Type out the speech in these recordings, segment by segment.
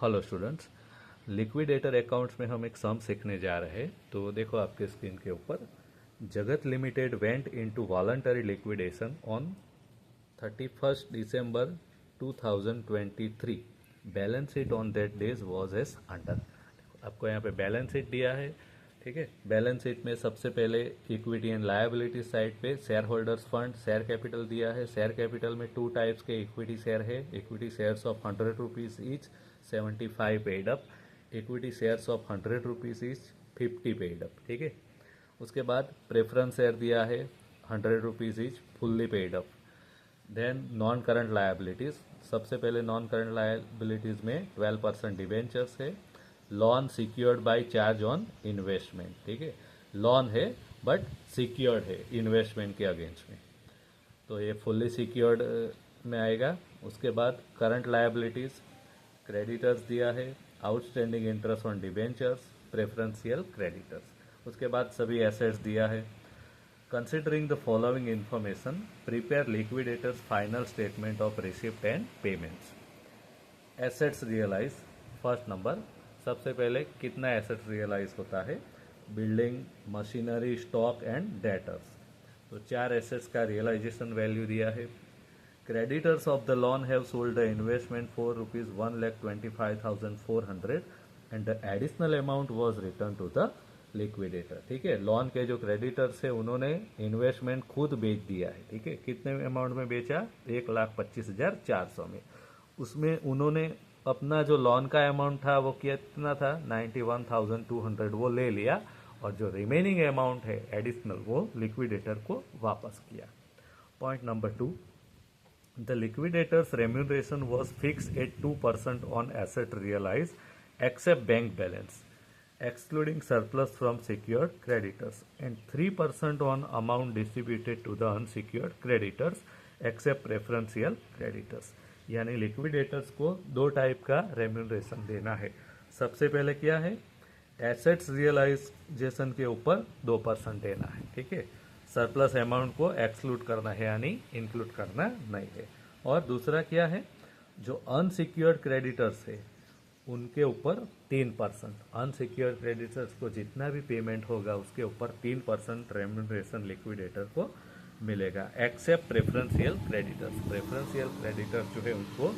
Hello students, liquidator accounts में हम एक सम सीखने जा रहे हैं। तो देखो आपके स्क्रीन के ऊपर, Jagat limited went into voluntary liquidation on 31st December 2023। Balance sheet on that days was as under. आपको यहाँ पे बैलेंस शीट दिया है, ठीक है। बैलेंस शीट में सबसे पहले इक्विटी एंड लायबिलिटी साइड पे share holders fund, share capital दिया है। शेयर कैपिटल में 2 टाइप्स के इक्विटी शेयर है। Equity shares of 100 rupees each 75 paid up, equity shares of 100 rupees each 50 paid up, ठीक है। उसके बाद प्रेफरेंस शेयर दिया है 100 rupees each fully paid up. Then non current liabilities, सबसे पहले नॉन करंट लायबिलिटीज में 12% डिवेंचर्स है। Lawn secured by charge on investment, ठीक है। लॉन है बट सिक्योर्ड है इन्वेस्टमेंट के अगेंस्ट में, तो ये फुल्ली सिक्योर्ड में आएगा। उसके बाद करंट लायबिलिटीज, क्रेडिटर्स दिया है, outstanding interest on debentures, preferential creditors. उसके बाद सभी एसेट्स दिया है। Considering the following information, prepare liquidators final statement of receipt and payments. Assets realise, first number, सबसे पहले कितना एसेट्स रियलाइज होता है? Building, machinery, stock and debtors. तो 4 एसेट्स का रियलाइजेशन वैल्यू दिया है। Creditors of the loan have sold the investment for ₹1,25,400 and the additional amount was return to the liquidator, ठीक है। लोन के जो क्रेडिटर्स है उन्होंने इन्वेस्टमेंट खुद बेच दिया है, ठीक है। कितने अमाउंट में बेचा? 1,25,400 में। उसमें उन्होंने अपना जो लोन का अमाउंट था वो कितना था? 91,200 वो ले लिया, और जो रिमेनिंग अमाउंट है एडिशनल वो लिक्विडेटर को वापस किया। Point number 2, the liquidators remuneration was fixed at 2% on asset realise except bank balance excluding surplus from secured creditors and 3% on amount distributed to the unsecured creditors except preferential creditors। यानी liquidators को 2 type का remuneration देना है। सबसे पहले क्या है? Assets realisation के ऊपर 2% देना है, ठीक है। सरप्लस अमाउंट को एक्सक्लूड करना है, यानी इंक्लूड करना नहीं है। और दूसरा क्या है? जो अनसिक्योर्ड क्रेडिटर्स है उनके ऊपर 3%, अनसिक्योर्ड क्रेडिटर्स को जितना भी पेमेंट होगा उसके ऊपर 3% रेम्यूनरेशन लिक्विडेटर को मिलेगा, except preferential creditors. Preferential creditors जो है उनको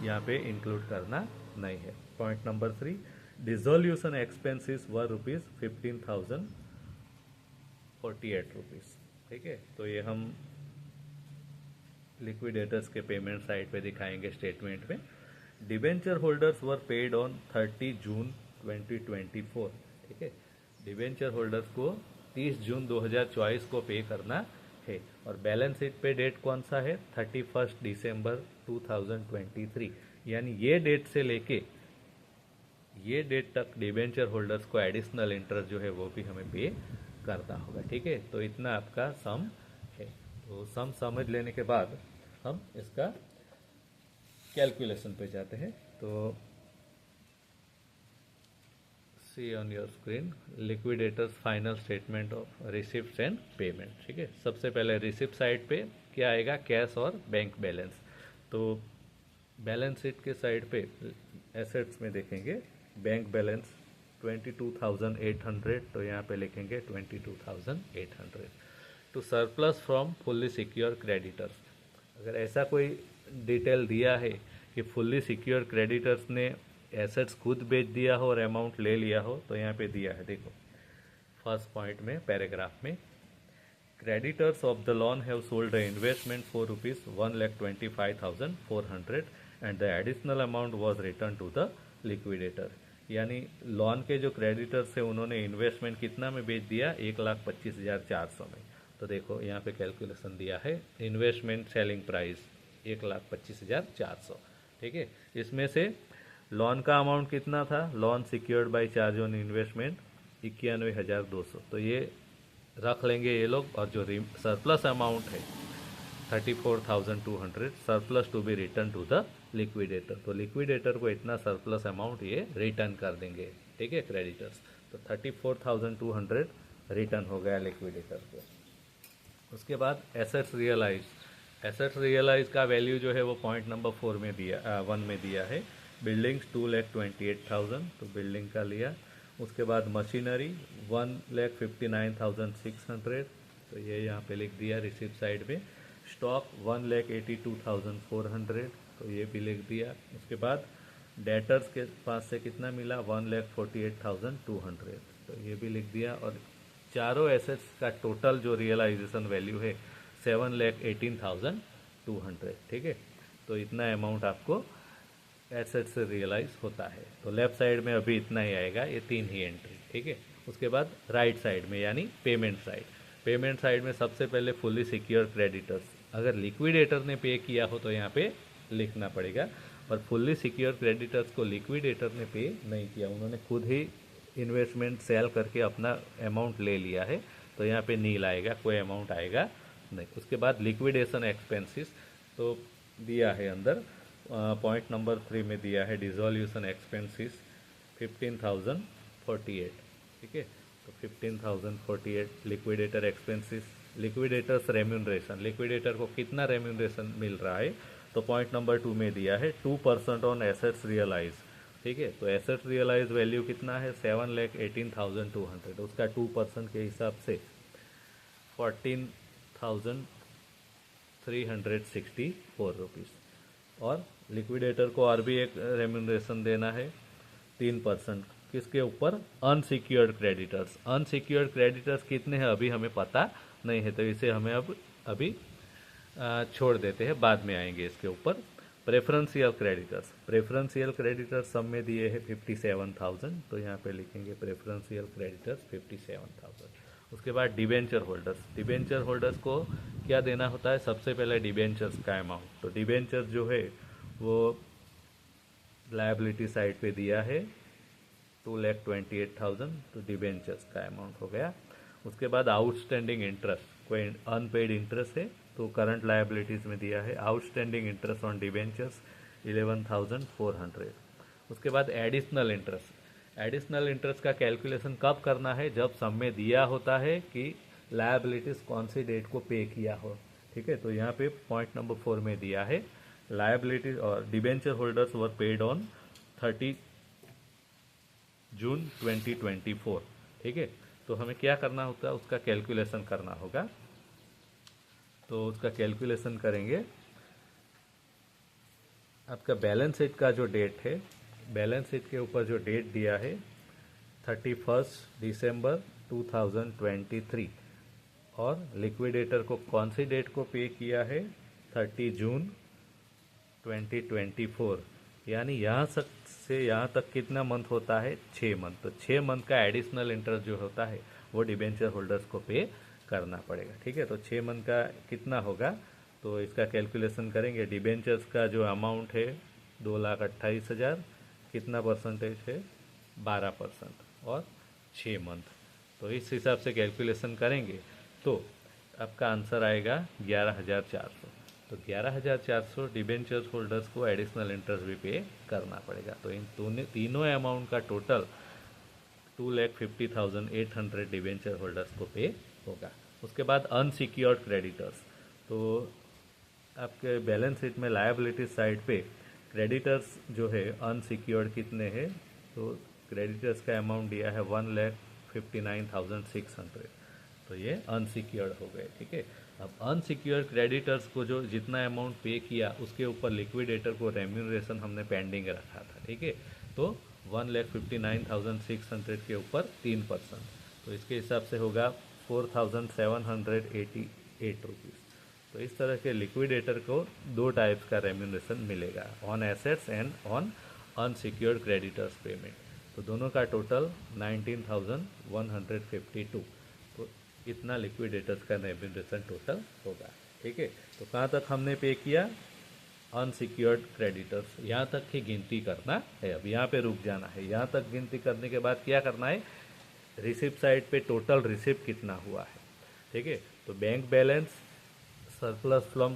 यहाँ पे इंक्लूड करना नहीं है। Point number 3, dissolution expenses were ₹15,048, ठीक है। तो ये हम लिक्विडेटर्स के पेमेंट साइड पे दिखाएंगे स्टेटमेंट में। Debenture holders were paid on 30 जून 2024, ठीक है। डिवेंचर होल्डर्स को 30 जून 2024 को पे करना है। और बैलेंस शीट पे डेट कौन सा है? 31 दिसंबर 2023। यानी ये डेट से लेके ये डेट तक डिवेंचर होल्डर्स को एडिशनल इंटरेस्ट जो है वो भी हमें पे करना होगा, ठीक है। तो इतना आपका सम है। तो सम समझ लेने के बाद हम इसका कैलकुलेशन पे जाते हैं। तो see on your screen liquidators final statement of receipt and payment, ठीक है। सबसे पहले रिसिप्ट साइड पे क्या आएगा? कैश और बैंक बैलेंस। तो बैलेंस शीट के साइड पे एसेट्स में देखेंगे बैंक बैलेंस 22,800, तो यहाँ पे लिखेंगे 22,800 to surplus from fully secure creditors. अगर ऐसा कोई डिटेल दिया है कि फुल्ली सिक्योर क्रेडिटर्स ने एसेट्स खुद बेच दिया हो और अमाउंट ले लिया हो, तो यहाँ पे दिया है, देखो फर्स्ट पॉइंट में पैराग्राफ में, creditors of the loan have sold the investment for ₹1,25,400 and the additional amount was return to the liquidator. यानी लोन के जो क्रेडिटर्स है उन्होंने इन्वेस्टमेंट कितना में बेच दिया? 1,25,400 में। तो देखो यहाँ पे कैलकुलेशन दिया है, इन्वेस्टमेंट सेलिंग प्राइस 1,25,400, ठीक है। इसमें से लोन का अमाउंट कितना था? Loan secured by charge on investment 91,200, तो ये रख लेंगे ये लोग। और जो सरप्लस अमाउंट है 34,200 surplus to be return to the liquidator, तो लिक्विडेटर को इतना सरप्लस अमाउंट ये रिटर्न कर देंगे, ठीक है, क्रेडिटर्स। तो 34,200 रिटर्न हो गया लिक्विडेटर को। उसके बाद एसेट्स रियलाइज, एसेट्स रियलाइज का वैल्यू जो है वो पॉइंट नंबर 1 में दिया है बिल्डिंग्स 2,28,000, तो बिल्डिंग का लिया। उसके बाद मशीनरी 1,59,600, तो ये यहाँ पे लिख दिया रिसिप्ट साइड में। स्टॉक 1,82,400, तो ये भी लिख दिया। उसके बाद डेटर्स के पास से कितना मिला 1,48,200, तो ये भी लिख दिया। और चारों एसेट्स का टोटल जो रियलाइजेशन वैल्यू है 7,18,200, ठीक है। तो इतना अमाउंट आपको एसेट से रियलाइज होता है। तो लेफ्ट साइड में अभी इतना ही आएगा, ये 3 ही एंट्री, ठीक है। उसके बाद राइट साइड में यानी पेमेंट साइड, पेमेंट साइड में सबसे पहले फुल्ली सिक्योर क्रेडिटर्स, अगर लिक्विडेटर ने पे किया हो तो यहाँ पे लिखना पड़ेगा, और फुल्ली सिक्योर क्रेडिटर्स को लिक्विडेटर ने पे नहीं किया, उन्होंने खुद ही इन्वेस्टमेंट सेल करके अपना अमाउंट ले लिया है, तो यहाँ पे नील आएगा, कोई अमाउंट आएगा नहीं। उसके बाद लिक्विडेशन एक्सपेंसेस तो दिया है अंदर, पॉइंट नंबर 3 में दिया है डिसोल्यूशन एक्सपेंसेस 15,048, ठीक है। तो 15,048 liquidator expenses, liquidators remuneration, liquidator को कितना रेम्यूनरेशन मिल रहा है, तो पॉइंट नंबर 2 में दिया है 2% ऑन एसेट्स रियलाइज, ठीक है। तो एसेट रियलाइज वैल्यू कितना है 7,18,200, उसका 2% के हिसाब से 14,364 रुपीज़। और लिक्विडेटर को और भी एक रेम्यूनरेशन देना है 3%, किसके ऊपर, अनसिक्योर्ड क्रेडिटर्स। अनसिक्योर्ड क्रेडिटर्स कितने हैं अभी हमें पता नहीं है, तो इसे हमें अभी छोड़ देते हैं, बाद में आएंगे इसके ऊपर। प्रेफरेंशियल क्रेडिटर्स, प्रेफरेंशियल क्रेडिटर्स सब में दिए हैं 57,000, तो यहाँ पे लिखेंगे प्रेफरेंशियल क्रेडिटर्स 57,000। उसके बाद डिबेंचर होल्डर्स, डिबेंचर होल्डर्स को क्या देना होता है, सबसे पहले डिबेंचर्स का अमाउंट, तो डिबेंचर जो है वो लायबिलिटी साइड पे दिया है 2,28,000, तो डिबेंचर्स का अमाउंट हो गया। उसके बाद आउटस्टैंडिंग इंटरेस्ट, कोई अनपेड इंटरेस्ट है तो करंट लायबिलिटीज़ में दिया है आउटस्टैंडिंग इंटरेस्ट ऑन डिबेंचर्स 11,400। उसके बाद एडिशनल इंटरेस्ट, एडिशनल इंटरेस्ट का कैलकुलेशन कब करना है, जब सब में दिया होता है कि लायबिलिटीज़ कौन सी डेट को पे किया हो, ठीक है। तो यहाँ पे पॉइंट नंबर 4 में दिया है लायबिलिटीज और debenture holders were paid on 30 जून 2024, ठीक है। तो हमें क्या करना होता है, उसका कैलकुलेशन करना होगा, तो उसका कैलकुलेशन करेंगे। आपका बैलेंस शीट का जो डेट है, बैलेंस शीट के ऊपर जो डेट दिया है 31 दिसंबर 2023, और लिक्विडेटर को कौन सी डेट को पे किया है 30 जून 2024, यानी यहाँ से यहाँ तक कितना मंथ होता है 6 मंथ, तो 6 मंथ का एडिशनल इंटरेस्ट जो होता है वो डिबेंचर होल्डर्स को पे करना पड़ेगा, ठीक है। तो 6 मंथ का कितना होगा, तो इसका कैलकुलेशन करेंगे। डिबेंचर्स का जो अमाउंट है 2,28,000, कितना परसेंटेज है 12%, और 6 मंथ, तो इस हिसाब से कैलकुलेशन करेंगे तो आपका आंसर आएगा 11,400। तो 11,400 डिबेंचर्स होल्डर्स को एडिशनल इंटरेस्ट भी पे करना पड़ेगा। तो इन तीनों अमाउंट का टोटल 2,50,800 डिबेंचर होल्डर्स को पे होगा। उसके बाद अनसिक्योर्ड क्रेडिटर्स, तो आपके बैलेंस शीट में लायबिलिटी साइड पे क्रेडिटर्स जो है अनसिक्योर्ड कितने हैं, तो क्रेडिटर्स का अमाउंट दिया है 1,59,600, तो ये अनसिक्योर्ड हो गए, ठीक है। अब अनसिक्योर्ड क्रेडिटर्स को जो जितना अमाउंट पे किया उसके ऊपर लिक्विडेटर को रेम्यूनरेशन हमने पेंडिंग रखा था, ठीक है। तो 1,59,600 के ऊपर 3%, तो इसके हिसाब से होगा 4,788 रुपीज़। तो इस तरह के लिक्विडेटर को 2 टाइप्स का रेम्यूनरेशन मिलेगा, on assets and on unsecured creditors payment. तो दोनों का टोटल 19,152, तो इतना लिक्विडेटर्स का रेम्यूनरेशन टोटल होगा, ठीक है। तो कहाँ तक हमने पे किया, अनसिक्योर्ड क्रेडिटर्स, यहाँ तक की गिनती करना है। अब यहाँ पे रुक जाना है, यहाँ तक गिनती करने के बाद क्या करना है, रिसिप्ट साइड पे टोटल रिसिप्ट कितना हुआ है, ठीक है। तो bank balance, surplus from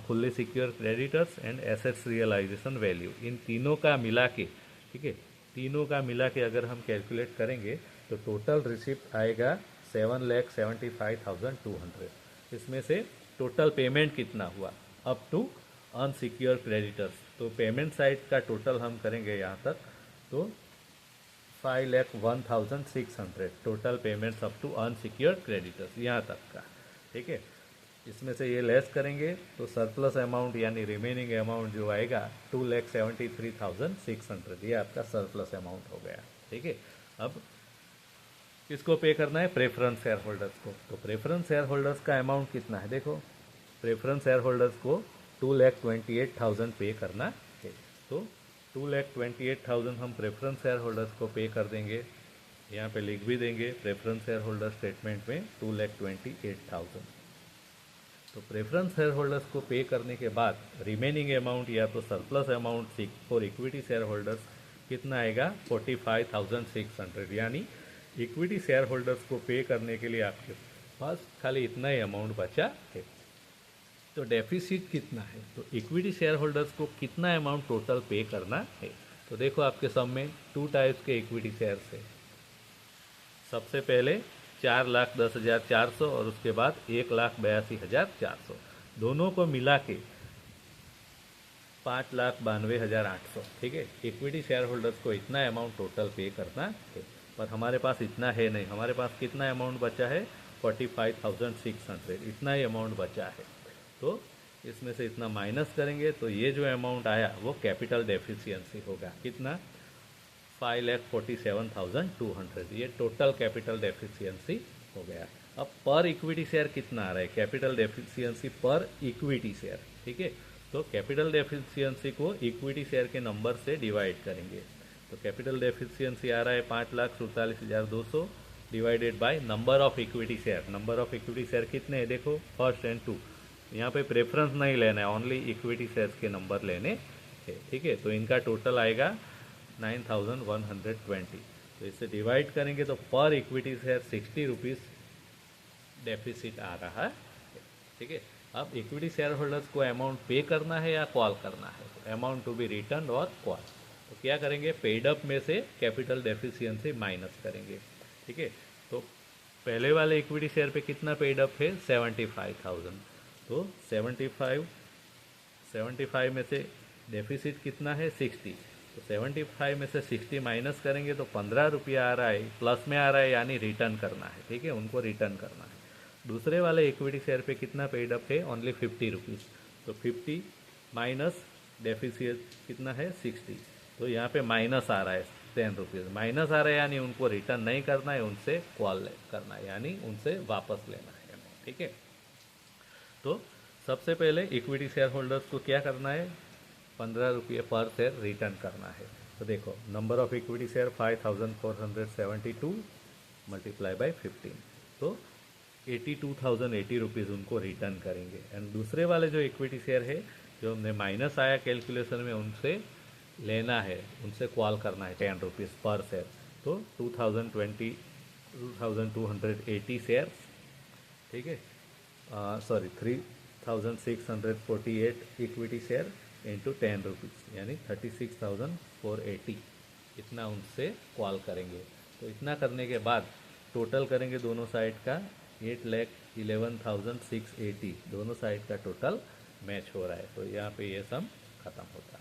fully secure creditors and assets realisation value, इन तीनों का मिला के, ठीक है, तीनों का मिला के अगर हम कैलकुलेट करेंगे तो टोटल रिसिप्ट आएगा 7,75,200। इसमें से टोटल पेमेंट कितना हुआ अप टू अनसिक्योर क्रेडिटर्स, तो पेमेंट साइड का टोटल हम करेंगे यहाँ तक, तो 5,01,600 total payments up to unsecure creditors यहाँ तक का। ठीक है, इसमें से ये लेस करेंगे तो सरप्लस अमाउंट यानी रिमेनिंग अमाउंट जो आएगा 2,73,600, ये आपका सरप्लस अमाउंट हो गया। ठीक है, अब किसको पे करना है? प्रेफरेंस शेयर होल्डर्स को। तो प्रेफरेंस शेयर होल्डर्स का अमाउंट कितना है? देखो, प्रेफरेंस शेयर होल्डर्स को 2,28,000 पे करना है। तो 2,28,000 हम प्रेफरेंस शेयर होल्डर्स को पे कर देंगे, यहाँ पे लिख भी देंगे प्रेफरेंस शेयर होल्डर स्टेटमेंट में 2,28,000। तो प्रेफरेंस शेयर होल्डर्स को पे करने के बाद रिमेनिंग अमाउंट या तो surplus amount for equity share holders कितना आएगा? 45,600, यानी इक्विटी शेयर होल्डर्स को पे करने के लिए आपके पास खाली इतना ही अमाउंट बचा है। तो डेफिसिट कितना है? तो इक्विटी शेयर होल्डर्स को कितना अमाउंट टोटल पे करना है? तो देखो, आपके सब में 2 टाइप्स के इक्विटी शेयर्स है। सबसे पहले 4,10,400 और उसके बाद 1,82,400, दोनों को मिला के 5,92,800। ठीक है, इक्विटी शेयर होल्डर्स को इतना अमाउंट टोटल पे करना है, पर हमारे पास इतना है नहीं। हमारे पास कितना अमाउंट बचा है? 45,600, इतना ही अमाउंट बचा है। तो इसमें से इतना माइनस करेंगे तो ये जो अमाउंट आया वो कैपिटल डेफिशिएंसी होगा। कितना? 5,47,200, ये टोटल कैपिटल डेफिशिएंसी हो गया। अब पर इक्विटी शेयर कितना आ रहा है? कैपिटल डेफिशिएंसी पर इक्विटी शेयर। ठीक है, तो कैपिटल डेफिशिएंसी को इक्विटी शेयर के नंबर से डिवाइड करेंगे। तो कैपिटल डेफिशिएंसी आ रहा है 5,47,200 divided by number of equity share. Number of equity share कितने हैं? देखो, फर्स्ट एंड 2, यहाँ पे प्रेफरेंस नहीं लेना है, ओनली इक्विटी शेयर्स के नंबर लेने हैं। ठीक है, तो इनका टोटल आएगा 9,120। तो इससे डिवाइड करेंगे तो पर इक्विटी शेयर 60 रुपीज़ डेफिसिट आ रहा है। ठीक है, अब इक्विटी शेयर होल्डर्स को अमाउंट पे करना है या कॉल करना है? तो अमाउंट टू बी रिटर्न और कॉल। तो क्या करेंगे? पेड अप में से कैपिटल डेफिशिएंसी माइनस करेंगे। ठीक है, तो पहले वाले इक्विटी शेयर पे कितना पेड अप है? 75,000। तो 75 में से डेफिसिट कितना है? 60। तो 75 में से 60 माइनस करेंगे तो 15 रुपया आ रहा है, प्लस में आ रहा है, यानी रिटर्न करना है। ठीक है, उनको रिटर्न करना है। दूसरे वाले इक्विटी शेयर पे कितना पेड अप है? Only 50 rupees. तो 50 माइनस डेफिसिट कितना है? 60। तो यहाँ पे माइनस आ रहा है 10 रुपीज़, माइनस आ रहा है, यानी उनको रिटर्न नहीं करना है, उनसे कॉल करना है, यानी उनसे वापस लेना है। ठीक है, तो सबसे पहले इक्विटी शेयर होल्डर्स को क्या करना है? 15 रुपये पर शेयर रिटर्न करना है। तो देखो, number of equity share 5,472 multiply by 15, तो 82,080 रुपीज़ उनको रिटर्न करेंगे। एंड दूसरे वाले जो इक्विटी शेयर है, जो हमने माइनस आया कैलकुलेशन में, उनसे लेना है, उनसे कॉल करना है 10 रुपीज़ पर शेयर। तो 2,280 शेयर्स। ठीक है, sorry 3,648 equity share into 10 rupees, यानी 36,480, इतना उनसे कॉल करेंगे। तो इतना करने के बाद टोटल करेंगे दोनों साइड का, 8,11,680, दोनों साइड का टोटल मैच हो रहा है। तो यहाँ पे ये सम खत्म होता है।